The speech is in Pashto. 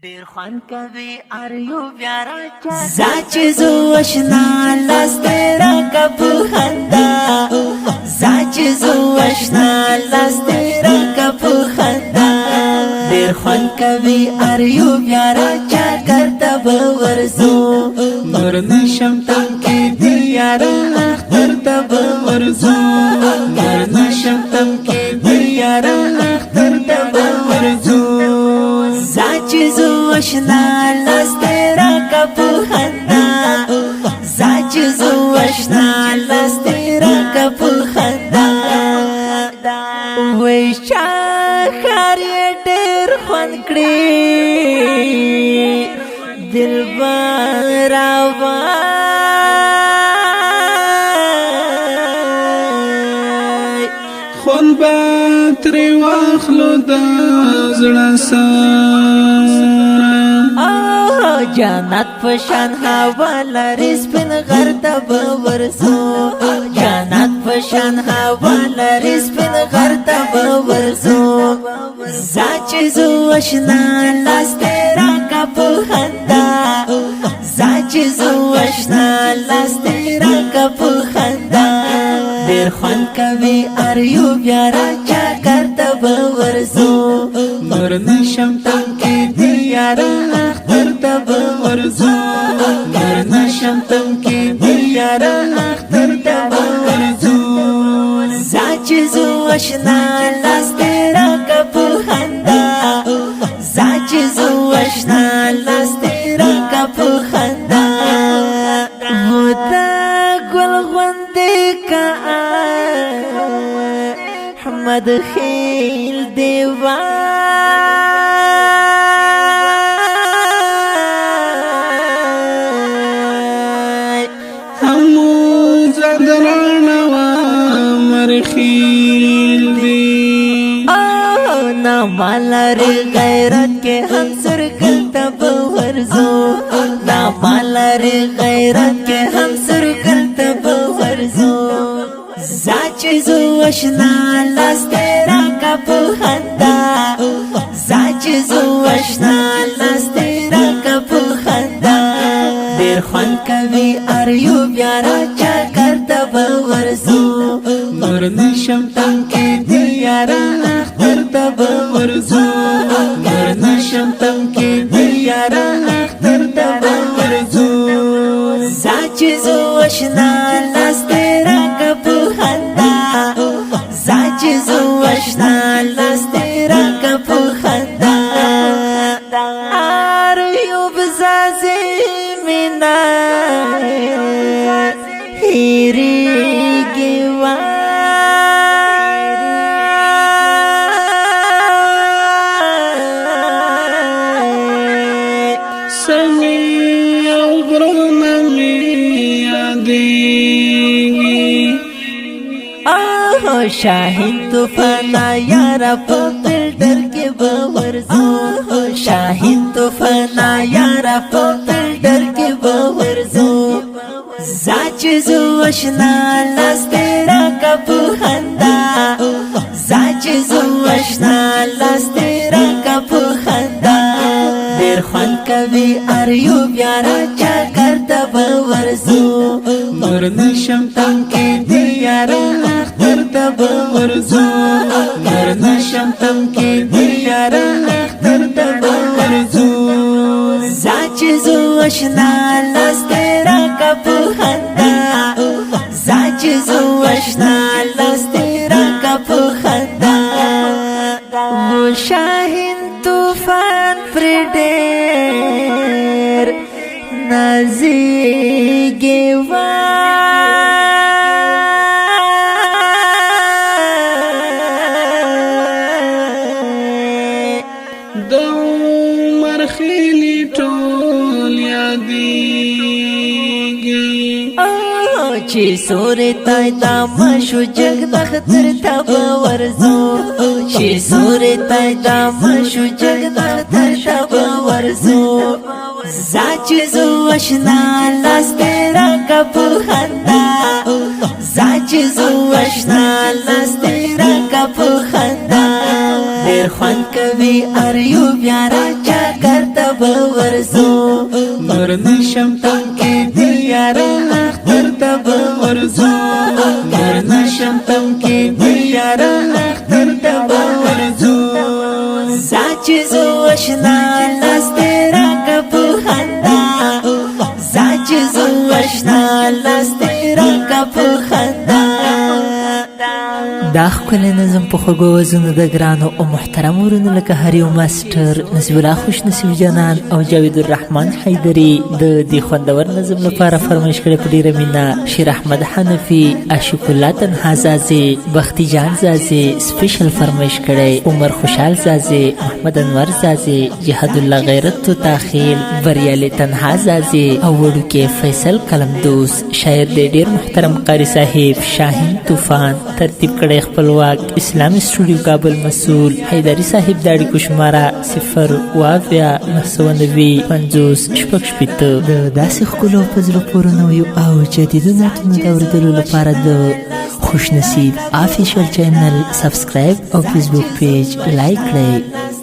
ډیر خوان کوي اریو بیارا چا زاچ زو اشنا لاسترا کپ خندا زاچ زو اشنا لاسترا کپ خندا ډیر خوان کوي اریو بیارا چا کرتا ورزو نور نشم تم کې دیار اختر تب ورزو نور نشم تم کې دیار اختر تب ورزو زاچ زو اشنا لاسترا کپ خندا زاچ زو اشنا لاسترا کپ خندا وای شاخر ډېر خوان کړی دلبر وای خون با تری واخلو د زړه سره جنت پشان هوا لري سپین غر ته ورسو جنت پشان هوا لري سپین غر ته ورسو زاچ زو اشنا لاسترا کپ خندا زاچ زو اشنا لاسترا کپ خندا ډیر خوان کوي اریو بیارا چا کرتا ورسو نور نشم تم کې دیار اختر تب ورزو نور نشم تم کې دیار اختر تب ورزو زاچ زو اشنا لاسترا کپ خندا زاچ زو اشنا لاسترا کپ خندا ودا گل غوندې کا حمد خیل دیوا مالری غیرت کے ہم سر کلتا بورزو نا مالری غیرت کے ہم سر کلتا بورزو زاچ زو اشنا لاسترا کپ خندا زاچ زو اشنا لاسترا کپ خندا ډیر خوان کوي اریو بیارا چا کرتا بورزو نور نشم تم کې دیار اختر تب ورزو نور نشم تم کې دیار اختر تب ورزو زاچ زو اشنا لاسترا کپ خندا زاچ زو اشنا لاسترا کپ خندا اریو بزازی مینا هیری گیوا شاہین طوفانا یارا پوپل ڈر کے باورزو شاہین طوفانا یارا پوپل ڈر کے باورزو زاچ زو اشنا لاسترا کپ خندا زاچ زو اشنا لاسترا کپ خندا ډیر خوان کوي اریو بیارا چا کرتا باورزو نور نشم تم کې دیار اختر تب ورزو نور نشم تم کې دیار اختر تب ورزو زاچ زو اشنا لاسترا کپ خندا زاچ زو اشنا لاسترا کپ خندا و شاهین طوفان پر ډېر نازیږي مرخیلی ټول یادېږي چې سورې تای دامه شو جګ د خطر ته به ورځو چې سورې تای دامه شو جګ د خطر ته به ورځو زاچ زو اشنا لاسترا کپ خندا زاچ زو اشنا لاسترا کپ خندا ډېر خوان کوي اریو بیارا چا کرتا ورزو نور نشم تنکی دیارا اختر تب ورزو نور نشم تنکی دیارا اختر تب ورزو زاچزو اشنا لاس تیرا کپو خندا زاچزو اشنا لاس تیرا کپو خندا دا خپل نظم په خوږو وزنو د ګرانو او محترم ورونو لکه هریو ماسټر نصیب الله خوش نصیب جانان او جاوید الرحمن حیدری د دې خوندور نظم لپاره فرمایش کړی په ډیره مینا شیر احمد حنفي عاشق الله تنها زازي بختی جان زازي سپیشل فرمایش کړی عمر خوشحال زازي محمد انور زازي جهاد الله غیرت تو تاخیل بریالي تنها زازي او وړوکې فیصل قلمدوس شاعر د ډیر محترم قاری صاحب شاهین طوفان ترتیب کړی خپلواک اسلامی اسټوډیو کابل مسؤل حیدری صاحب د اړیکو شماره 0 50 شپږ د داسې ښکلو په زړه پورې نویو او جدیدو نعتونو د اورېدلو لپاره د خوش نصیب آفیشل چینل سبسکرایب او فیسبوک پیج لایک کړئ.